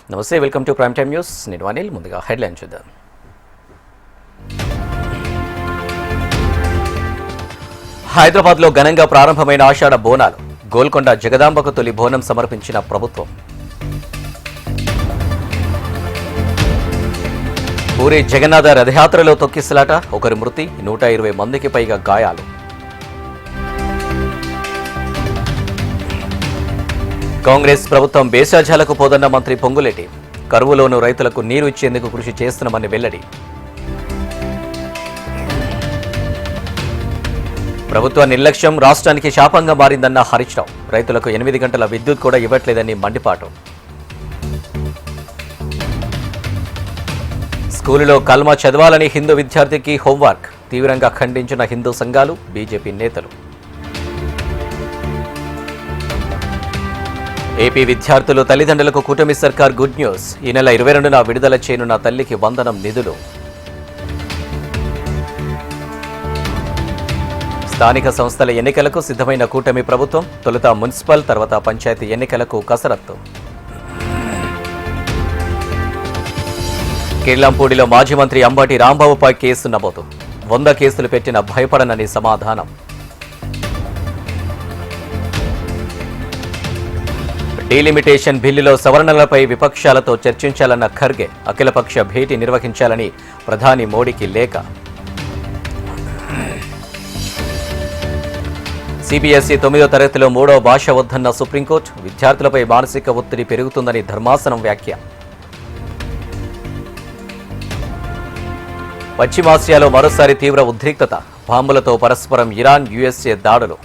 నమస్తే, welcome to prime time news. నేను అనిల్. ముందుగా హెడ్లైన్ చూద్దాం. హైదరాబాద్లో ఘనంగా ప్రారంభమైన ఆషాఢ బోనాలు. గోల్కొండ జగదాంబకు తొలి బోనం సమర్పించిన ప్రభుత్వం. పూరి జగన్నాథ రథయాత్రలో తొక్కిసలాట, ఒకరి మృతి, 120 మందికి పైగా గాయాలు. కాంగ్రెస్ ప్రభుత్వం బేసాజాలకు పోదన్న మంత్రి పొంగులేటి. కరువులోనూ రైతులకు నీరు ఇచ్చేందుకు కృషి చేస్తున్నామని వెల్లడి. ప్రభుత్వ నిర్లక్ష్యం రాష్ట్రానికి శాపంగా మారిందన్న హరీష్ రావు. రైతులకు 8 గంటల విద్యుత్ కూడా ఇవ్వట్లేదని మండిపాటు. స్కూలులో కల్మా చదవాలని హిందూ విద్యార్థికి హోంవర్క్. తీవ్రంగా ఖండించిన హిందూ సంఘాలు, బీజేపీ నేతలు. ఏపీ విద్యార్థులు తల్లిదండ్రులకు కూటమి సర్కార్ గుడ్ న్యూస్. ఈ నెల 22న విడుదల చేయనున్న తల్లికి వందనం నిధులు. స్థానిక సంస్థల ఎన్నికలకు సిద్ధమైన కూటమి ప్రభుత్వం. తొలుత మున్సిపల్, తర్వాత పంచాయతీ ఎన్నికలకు కసరత్తు. కిర్లంపూడిలో మాజీ మంత్రి అంబటి రాంబాబుపై కేసు నమోదు. 100 కేసులు పెట్టిన భయపడనని సమాధానం. డీలిమిటేషన్ బిల్లులో సవరణలపై విపక్షాలతో చర్చించాలన్న ఖర్గే. అఖిలపక్ష భేటీ నిర్వహించాలని ప్రధాని మోడీకి లేఖ. సిబిఎస్ఈ 9వ తరగతిలో 3వ భాష వద్దన్న సుప్రీంకోర్టు. విద్యార్థులపై మానసిక ఒత్తిడి పెరుగుతుందని ధర్మాసనం వ్యాఖ్య. పశ్చిమాసియాలో మరోసారి తీవ్ర ఉద్రిక్తత. బాంబులతో పరస్పరం ఇరాన్, యుఎస్ఏ దాడులు.